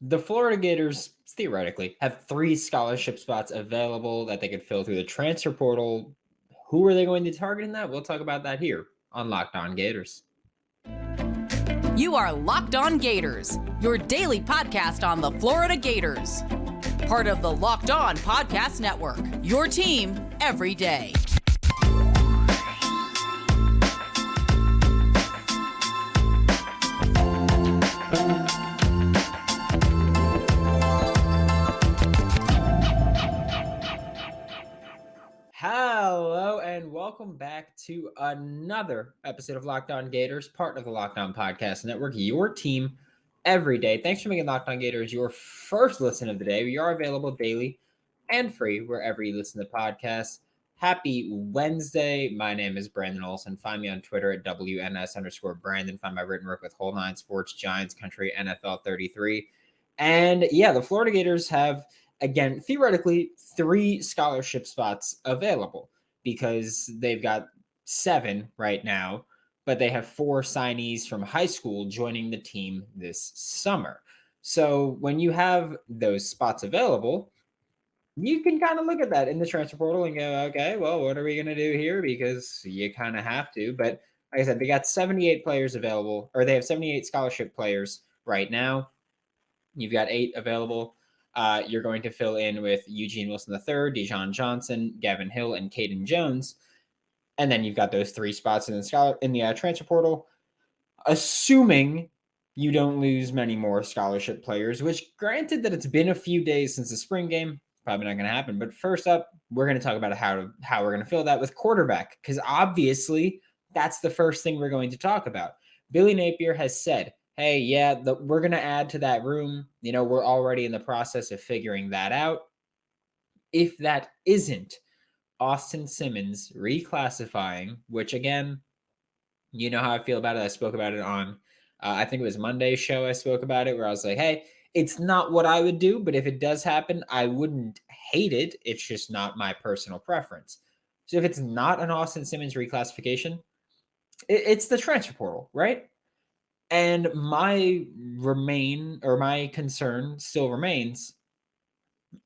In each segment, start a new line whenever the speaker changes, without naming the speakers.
The Florida Gators, theoretically, have 3 scholarship spots available that they could fill through the transfer portal. Who are they going to target in that? We'll talk about that here on Locked On Gators.
You are Locked On Gators, your daily podcast on the Florida Gators. Part of the Locked On Podcast Network, your team every day.
Hello and welcome back to another episode of Locked On Gators, part of the Locked On Podcast Network, your team every day. Thanks for making Locked On Gators your first listen of the day. We are available daily and free wherever you listen to podcasts. Happy Wednesday. My name is Brandon Olson. Find me on Twitter at WNS_Brandon. Find my written work with Whole Nine Sports, Giants Country, NFL 33. And yeah, the Florida Gators have, again, theoretically, 3 scholarship spots available because they've got 7 right now, but they have 4 signees from high school joining the team this summer. So when you have those spots available, you can kind of look at that in the transfer portal and go, okay, well, what are we going to do here? Because you kind of have to. But like I said, they got 78 players available, or they have 78 scholarship players right now. You've got 8 available. You're going to fill in with Eugene Wilson III, Dijon Johnson, Gavin Hill, and Caden Jones. And then you've got those 3 spots in the transfer portal, assuming you don't lose many more scholarship players, which, granted that it's been a few days since the spring game, probably not going to happen. But first up, we're going to talk about how we're going to fill that with quarterback, because obviously that's the first thing we're going to talk about. Billy Napier has said, hey, yeah, we're going to add to that room. We're already in the process of figuring that out. If that isn't Austin Simmons reclassifying, which, again, you know how I feel about it. I spoke about it on, I think it was Monday's show. I spoke about it where I was like, hey, it's not what I would do, but if it does happen, I wouldn't hate it. It's just not my personal preference. So if it's not an Austin Simmons reclassification, it's the transfer portal, right? And my concern still remains.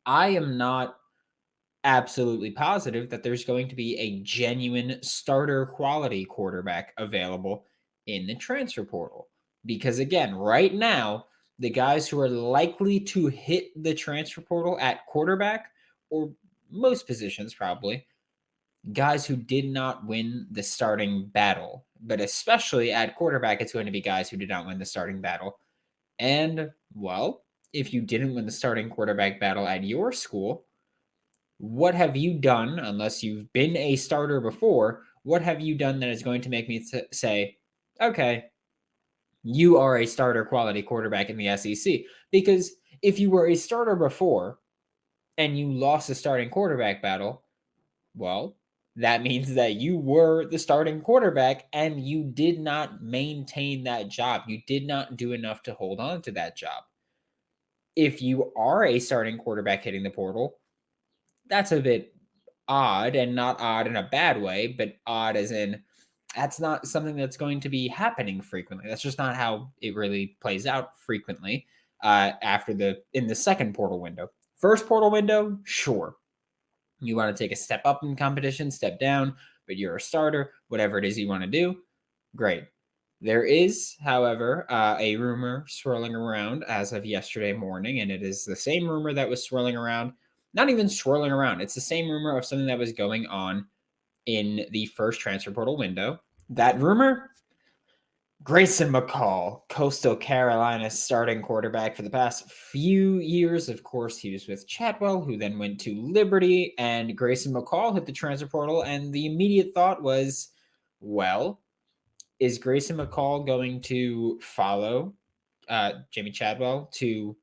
I am not absolutely positive that there's going to be a genuine starter quality quarterback available in the transfer portal. Because again, right now, the guys who are likely to hit the transfer portal at quarterback, or most positions probably, guys who did not win the starting battle. But especially at quarterback, it's going to be guys who did not win the starting battle. And, well, if you didn't win the starting quarterback battle at your school, what have you done, unless you've been a starter before, what have you done that is going to make me say, okay, you are a starter quality quarterback in the SEC? Because if you were a starter before and you lost the starting quarterback battle, well, that means that you were the starting quarterback and you did not maintain that job. You did not do enough to hold on to that job. If you are a starting quarterback hitting the portal, that's a bit odd, and not odd in a bad way, but odd as in that's not something that's going to be happening frequently. That's just not how it really plays out frequently in the second portal window. First portal window, sure. You want to take a step up in competition, step down, but you're a starter, whatever it is you want to do, great. There is, however, a rumor swirling around as of yesterday morning, and it is the same rumor that was swirling around. Not even swirling around. It's the same rumor of something that was going on in the first transfer portal window. That rumor, Grayson McCall, Coastal Carolina's starting quarterback for the past few years. Of course, he was with Chadwell, who then went to Liberty, and Grayson McCall hit the transfer portal, and the immediate thought was, well, is Grayson McCall going to follow Jimmy Chadwell to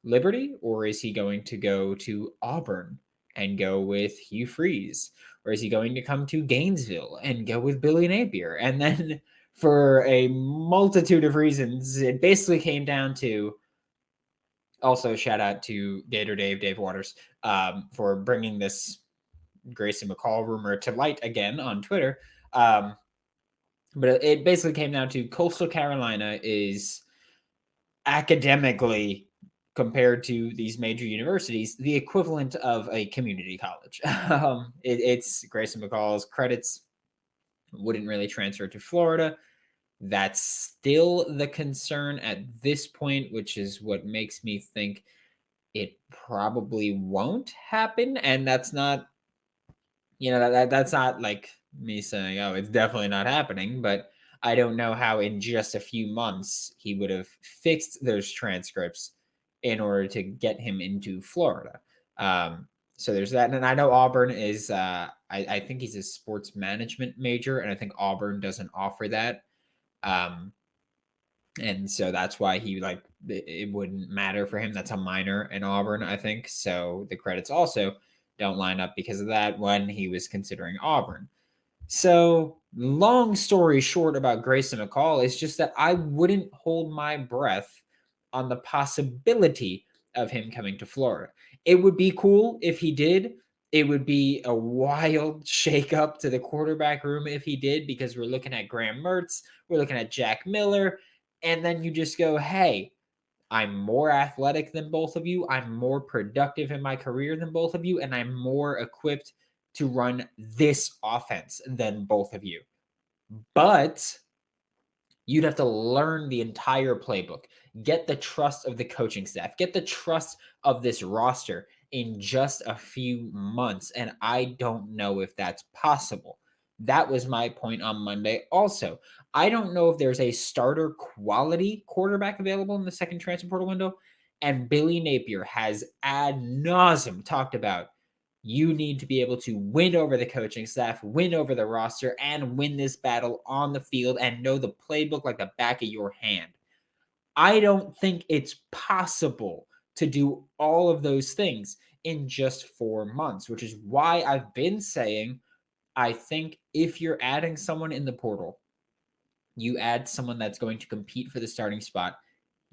Liberty, or is he going to go to Auburn and go with Hugh Freeze? Or is he going to come to Gainesville and go with Billy Napier? And then for a multitude of reasons, it basically came down to, also shout out to Gator Dave Waters, for bringing this Grayson McCall rumor to light again on Twitter. But it basically came down to Coastal Carolina is academically compared to these major universities, the equivalent of a community college. It's Grayson McCall's credits wouldn't really transfer to Florida. That's still the concern at this point, which is what makes me think it probably won't happen. And that's not, that's not like me saying, oh, it's definitely not happening. But I don't know how in just a few months he would have fixed those transcripts in order to get him into Florida. So there's that. And I know Auburn is, I think he's a sports management major, and I think Auburn doesn't offer that. And so that's why it wouldn't matter for him. That's a minor in Auburn, I think. So the credits also don't line up because of that when he was considering Auburn. So long story short about Grayson McCall is just that I wouldn't hold my breath on the possibility of him coming to Florida. It would be cool if he did. It would be a wild shakeup to the quarterback room if he did, because we're looking at Graham Mertz, we're looking at Jack Miller, and then you just go, hey, I'm more athletic than both of you. I'm more productive in my career than both of you. And I'm more equipped to run this offense than both of you. But you'd have to learn the entire playbook, get the trust of the coaching staff, get the trust of this roster in just a few months. And I don't know if that's possible. That was my point on Monday. Also, I don't know if there's a starter quality quarterback available in the second transfer portal window. And Billy Napier has ad nauseum talked about you need to be able to win over the coaching staff, win over the roster, and win this battle on the field and know the playbook like the back of your hand. I don't think it's possible to do all of those things in just 4 months, which is why I've been saying I think if you're adding someone in the portal, you add someone that's going to compete for the starting spot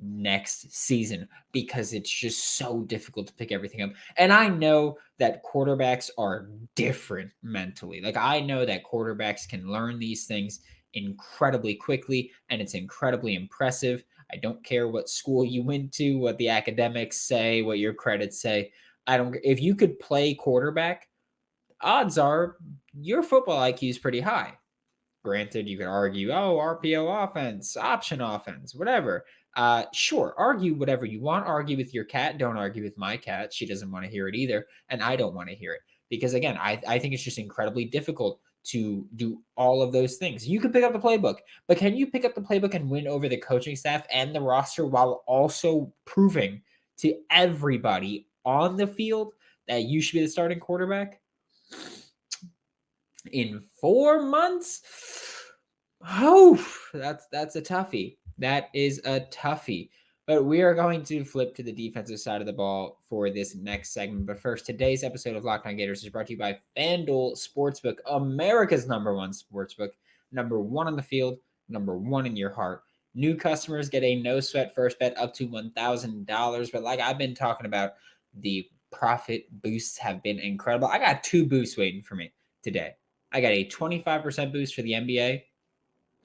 next season, because it's just so difficult to pick everything up. And I know that quarterbacks are different mentally. Like, I know that quarterbacks can learn these things incredibly quickly, and it's incredibly impressive. I don't care what school you went to, what the academics say, what your credits say. If you could play quarterback, odds are your football IQ is pretty high. Granted, you could argue, oh, RPO offense, option offense, whatever. Sure, argue whatever you want. Argue with your cat. Don't argue with my cat. She doesn't want to hear it either. And I don't want to hear it. Because again, I think it's just incredibly difficult to do all of those things. You can pick up the playbook, but can you pick up the playbook and win over the coaching staff and the roster while also proving to everybody on the field that you should be the starting quarterback? In 4 months? Oh, that's a toughie. That is a toughie. But we are going to flip to the defensive side of the ball for this next segment. But first, today's episode of Locked On Gators is brought to you by FanDuel Sportsbook, America's #1 sportsbook. #1 on the field, #1 in your heart. New customers get a no-sweat first bet up to $1,000. But like I've been talking about, the profit boosts have been incredible. I got 2 boosts waiting for me today. I got a 25% boost for the NBA.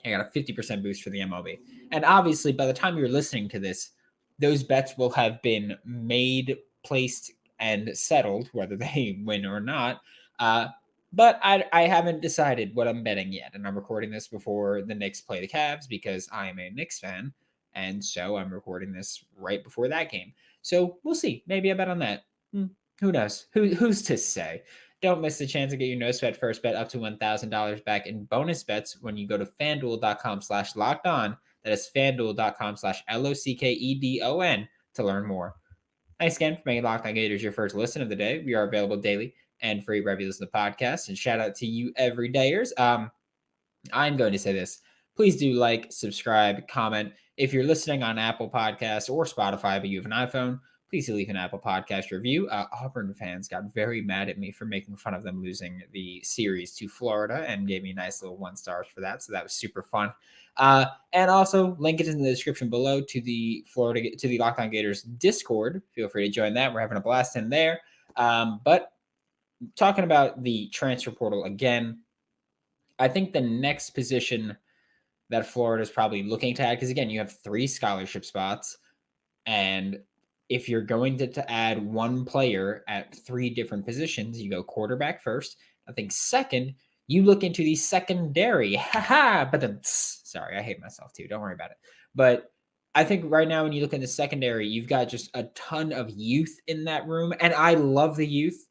I got a 50% boost for the MLB. And obviously, by the time you're listening to this, those bets will have been made, placed, and settled, whether they win or not. But I haven't decided what I'm betting yet. And I'm recording this before the Knicks play the Cavs because I am a Knicks fan. And so I'm recording this right before that game. So we'll see. Maybe I bet on that. Who knows? Who's to say? Don't miss the chance to get your no sweat first bet up to $1,000 back in bonus bets when you go to FanDuel.com/lockedon. That is FanDuel.com/LOCKEDON to learn more. Thanks again for making Locked On Gators your first listen of the day. We are available daily and free wherever you listen to the podcast. And shout out to you everydayers. I'm going to say this. Please do like, subscribe, comment. If you're listening on Apple Podcasts or Spotify, but you have an iPhone, please leave an Apple Podcast review. Auburn fans got very mad at me for making fun of them losing the series to Florida and gave me nice little 1 stars for that. So that was super fun. And also link it in the description below to the Locked On Gators Discord. Feel free to join that. We're having a blast in there. But talking about the transfer portal again, I think the next position that Florida is probably looking to add, because again, you have 3 scholarship spots, and if you're going to add one player at 3 different positions, you go quarterback first. I think second, you look into the secondary. But then, sorry, I hate myself too. Don't worry about it. But I think right now, when you look in the secondary, you've got just a ton of youth in that room. And I love the youth,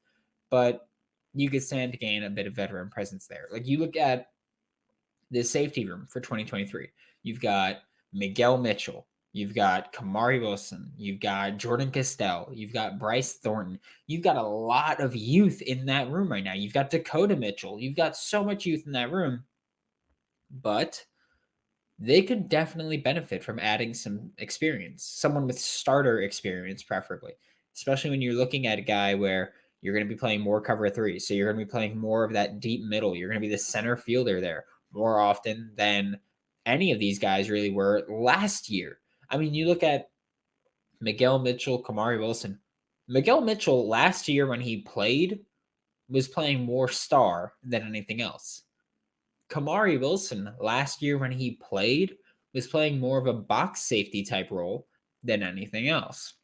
but you could stand to gain a bit of veteran presence there. Like you look at the safety room for 2023, you've got Miguel Mitchell, you've got Kamari Wilson, you've got Jordan Castell, you've got Bryce Thornton. You've got a lot of youth in that room right now. You've got Dakota Mitchell. You've got so much youth in that room, but they could definitely benefit from adding some experience, someone with starter experience, preferably, especially when you're looking at a guy where you're going to be playing more cover three. So you're going to be playing more of that deep middle. You're going to be the center fielder there more often than any of these guys really were last year. I mean, you look at Miguel Mitchell, Kamari Wilson. Miguel Mitchell last year when he played was playing more star than anything else. Kamari Wilson last year when he played was playing more of a box safety type role than anything else.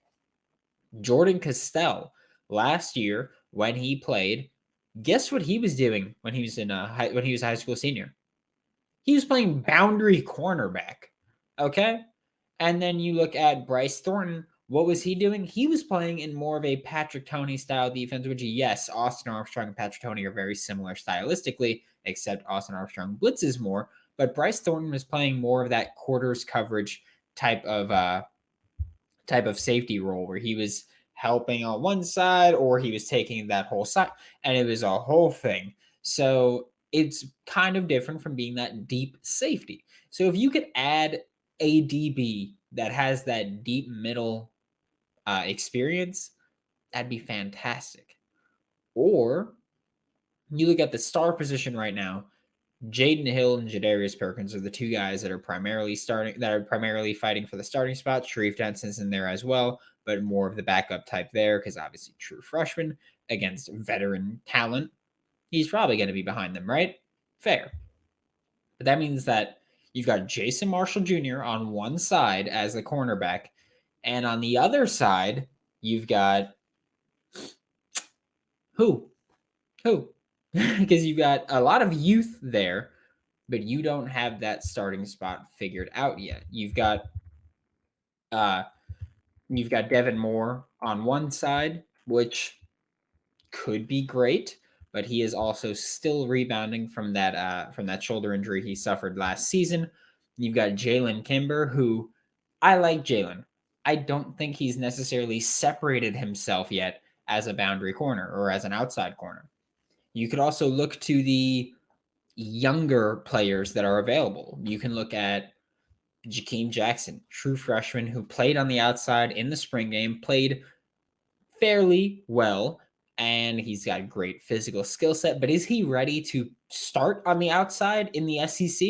Jordan Castell last year when he played, guess what he was doing when he was when he was a high school senior? He was playing boundary cornerback. Okay? And then you look at Bryce Thornton. What was he doing? He was playing in more of a Patrick Toney style defense, which, yes, Austin Armstrong and Patrick Toney are very similar stylistically, except Austin Armstrong blitzes more. But Bryce Thornton was playing more of that quarters coverage type of safety role where he was helping on one side or he was taking that whole side, and it was a whole thing. So it's kind of different from being that deep safety. So if you could add a DB that has that deep middle experience, that'd be fantastic. Or you look at the star position right now. Jaden Hill and Jadarius Perkins are the two guys that are primarily fighting for the starting spot. Sharif Denson's in there as well, but more of the backup type there because obviously true freshman against veteran talent. He's probably going to be behind them, right? Fair. But that means that you've got Jason Marshall Jr. on one side as the cornerback, and on the other side, you've got who? Because you've got a lot of youth there, but you don't have that starting spot figured out yet. You've got Devin Moore on one side, which could be great, but he is also still rebounding from that shoulder injury he suffered last season. You've got Jalen Kimber, who I like Jalen. I don't think he's necessarily separated himself yet as a boundary corner or as an outside corner. You could also look to the younger players that are available. You can look at Jakeem Jackson, true freshman who played on the outside in the spring game, played fairly well, and he's got a great physical skill set. But is he ready to start on the outside in the SEC?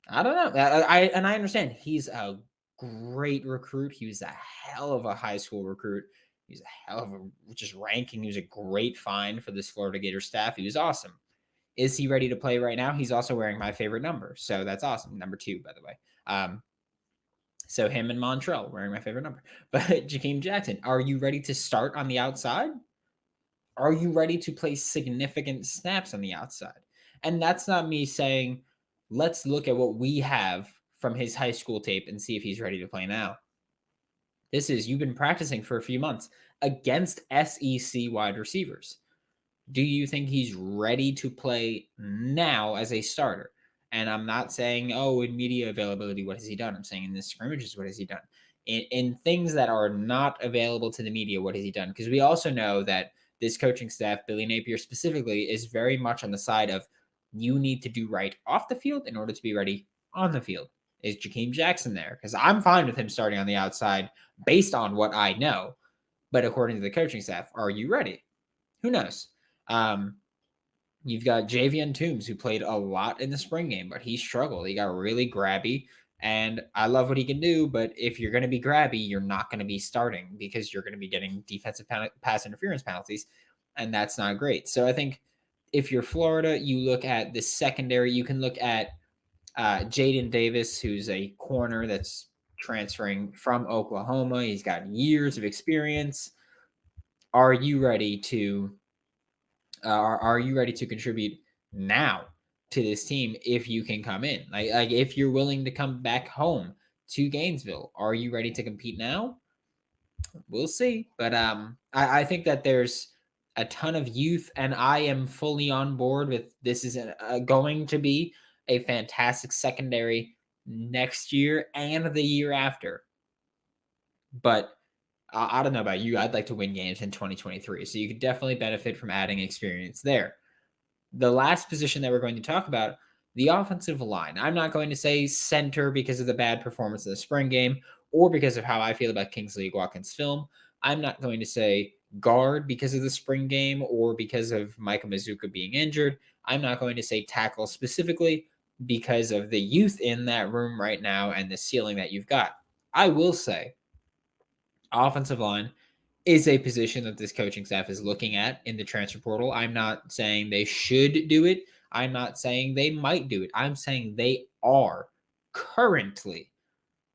I don't know. I understand he's a great recruit. He was a hell of a high school recruit. He's a hell of a just ranking. He was a great find for this Florida Gators staff. He was awesome. Is he ready to play right now? He's also wearing my favorite number. So that's awesome. Number 2, by the way. So him and Montrell wearing my favorite number. But Jakeem Jackson, are you ready to start on the outside? Are you ready to play significant snaps on the outside? And that's not me saying, let's look at what we have from his high school tape and see if he's ready to play now. This is, you've been practicing for a few months against SEC wide receivers. Do you think he's ready to play now as a starter? And I'm not saying, oh, in media availability, what has he done? I'm saying in the scrimmages, what has he done? In things that are not available to the media, what has he done? Because we also know that this coaching staff, Billy Napier specifically, is very much on the side of you need to do right off the field in order to be ready on the field. Is Jakeem Jackson there? Because I'm fine with him starting on the outside based on what I know. But according to the coaching staff, are you ready? Who knows? You've got Javian Toombs, who played a lot in the spring game, but he struggled. He got really grabby, and I love what he can do, but if you're going to be grabby, you're not going to be starting because you're going to be getting defensive pass interference penalties, and that's not great. So I think if you're Florida, you look at the secondary. You can look at Jaden Davis, who's a corner that's transferring from Oklahoma. He's got years of experience. Are you ready to are you ready to contribute now to this team if you can come in? Like if you're willing to come back home to Gainesville, are you ready to compete now? We'll see. But I think that there's a ton of youth, and I am fully on board with this is going to be a fantastic secondary next year and the year after. But I don't know about you. I'd like to win games in 2023. So you could definitely benefit from adding experience there. The last position that we're going to talk about, the offensive line. I'm not going to say center because of the bad performance in the spring game or because of how I feel about Kingsley Watkins' film. I'm not going to say guard because of the spring game or because of Micah Mazuka being injured. I'm not going to say tackle specifically because of the youth in that room right now and the ceiling that you've got. I will say offensive line is a position that this coaching staff is looking at in the transfer portal. I'm not saying they should do it. I'm not saying they might do it. I'm saying they are currently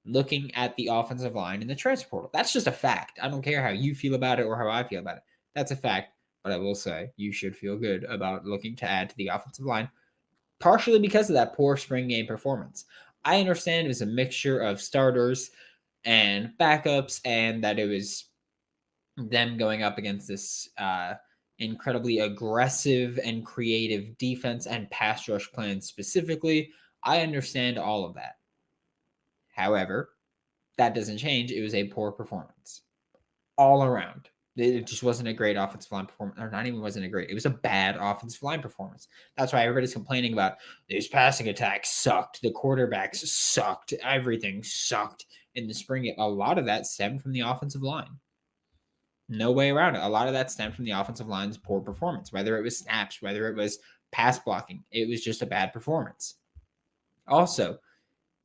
looking at the offensive line in the transfer portal. That's just a fact. I don't care how you feel about it or how I feel about it. That's a fact. But I will say you should feel good about looking to add to the offensive line, partially because of that poor spring game performance. I understand it was a mixture of starters and backups and that it was them going up against this incredibly aggressive and creative defense and pass rush plan specifically. I understand all of that. However, that doesn't change. It was a poor performance all around. It just wasn't a great offensive line performance, or not even wasn't a great. It was a bad offensive line performance. That's why everybody's complaining about these passing attacks sucked. The quarterbacks sucked. Everything sucked in the spring game. A lot of that stemmed from the offensive line. No way around it. A lot of that stemmed from the offensive line's poor performance, whether it was snaps, whether it was pass blocking. It was just a bad performance. Also,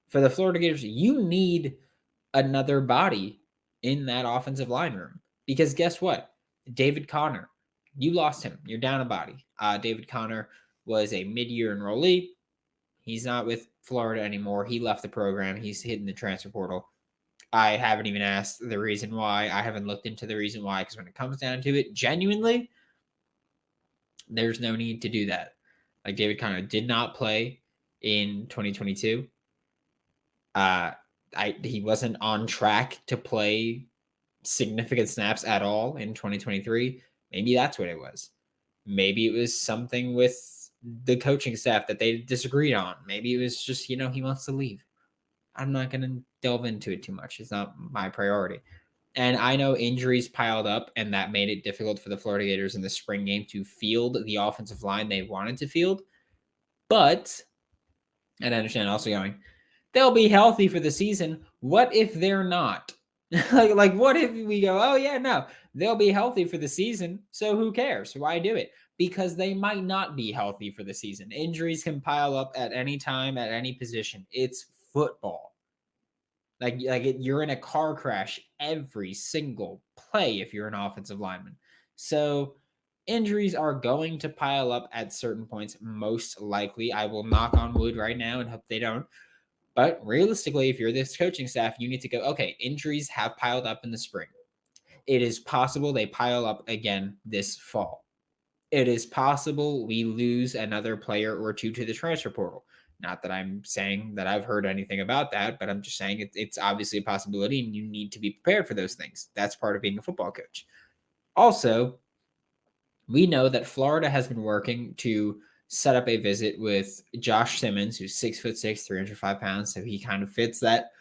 for the Florida Gators, you need another body in that offensive line room. Because guess what? David Connor, you lost him. You're down a body. David Connor was a mid-year enrollee. He's not with Florida anymore. He left the program. He's hitting the transfer portal. I haven't even asked the reason why. I haven't looked into the reason why, because when it comes down to it, genuinely, there's no need to do that. Like David Connor did not play in 2022. He wasn't on track to play significant snaps at all in 2023. Maybe that's what it was. Maybe it was something with the coaching staff that they disagreed on. Maybe it was just, he wants to leave. I'm not going to delve into it too much. It's not my priority. And I know injuries piled up, and that made it difficult for the Florida Gators in the spring game to field the offensive line they wanted to field. But, and I understand also going, they'll be healthy for the season. What if they're not? like what if we go, oh yeah, no, they'll be healthy for the season. So who cares? Why do it? Because they might not be healthy for the season. Injuries can pile up at any time, at any position. It's football. You're in a car crash every single play if you're an offensive lineman. So injuries are going to pile up at certain points, most likely. I will knock on wood right now and hope they don't. But realistically, if you're this coaching staff, you need to go, okay, injuries have piled up in the spring. It is possible they pile up again this fall. It is possible we lose another player or two to the transfer portal. Not that I'm saying that I've heard anything about that, but I'm just saying it's obviously a possibility, and you need to be prepared for those things. That's part of being a football coach. Also, we know that Florida has been working to set up a visit with Josh Simmons, who's 6'6", 305 pounds. So he kind of fits that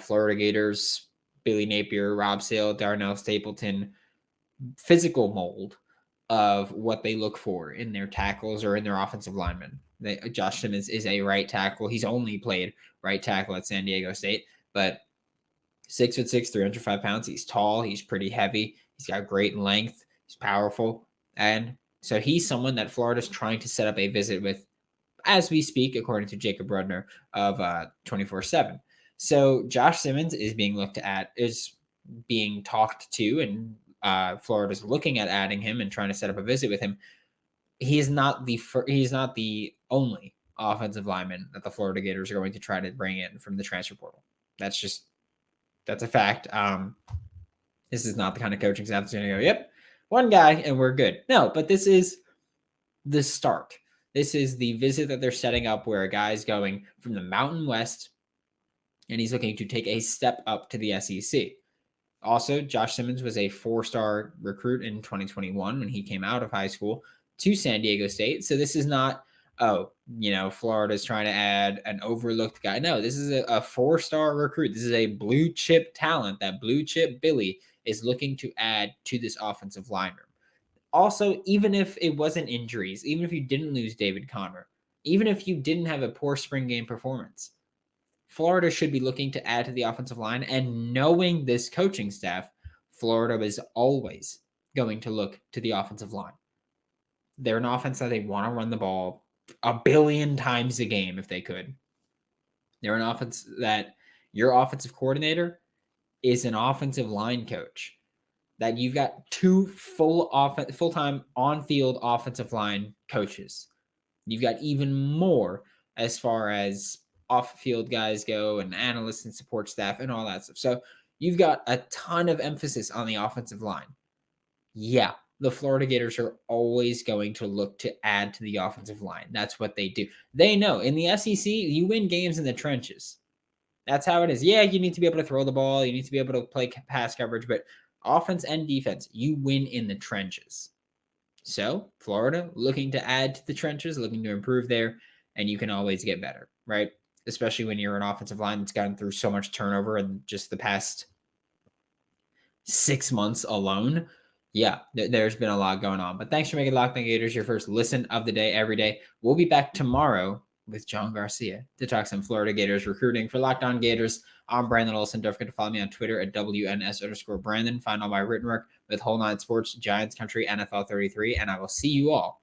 Florida Gators, Billy Napier, Rob Sale, Darnell Stapleton physical mold of what they look for in their tackles or in their offensive linemen. Josh Simmons is a right tackle. He's only played right tackle at San Diego State, but 6'6", 305 pounds. He's tall. He's pretty heavy. He's got great length. He's powerful. And so he's someone that Florida's trying to set up a visit with as we speak, according to Jacob Rudner of 24/7. So Josh Simmons is being talked to, and Florida's looking at adding him and trying to set up a visit with him. He's not the only offensive lineman that the Florida Gators are going to try to bring in from the transfer portal. That's a fact. This is not the kind of coaching staff that's going to go, yep, one guy and we're good. No, but this is the start. This is the visit that they're setting up where a guy's going from the Mountain West and he's looking to take a step up to the SEC. Also, Josh Simmons was a 4-star recruit in 2021 when he came out of high school to San Diego State. So this is not, Florida's trying to add an overlooked guy. No, this is a 4-star recruit. This is a blue chip talent that blue chip Billy is looking to add to this offensive line room. Also, even if it wasn't injuries, even if you didn't lose David Conner, even if you didn't have a poor spring game performance, Florida should be looking to add to the offensive line. And knowing this coaching staff, Florida is always going to look to the offensive line. They're an offense that they want to run the ball 1 billion times a game if they could. They're an offense that your offensive coordinator is an offensive line coach. That you've got 2 full-time on-field offensive line coaches. You've got even more as far as off-field guys go and analysts and support staff and all that stuff. So you've got a ton of emphasis on the offensive line. Yeah, the Florida Gators are always going to look to add to the offensive line. That's what they do. They know in the SEC, you win games in the trenches. That's how it is. Yeah, you need to be able to throw the ball. You need to be able to play pass coverage, but offense and defense, you win in the trenches. So Florida looking to add to the trenches, looking to improve there, and you can always get better, right? Especially when you're an offensive line that's gotten through so much turnover in just the past 6 months alone. Yeah, there's been a lot going on. But thanks for making Locked On Gators your first listen of the day every day. We'll be back tomorrow with John Garcia to talk some Florida Gators recruiting. For Locked On Gators, I'm Brandon Olson. Don't forget to follow me on Twitter at WNS_Brandon. Find all my written work with Whole Nine Sports, Giants Country, NFL 33, and I will see you all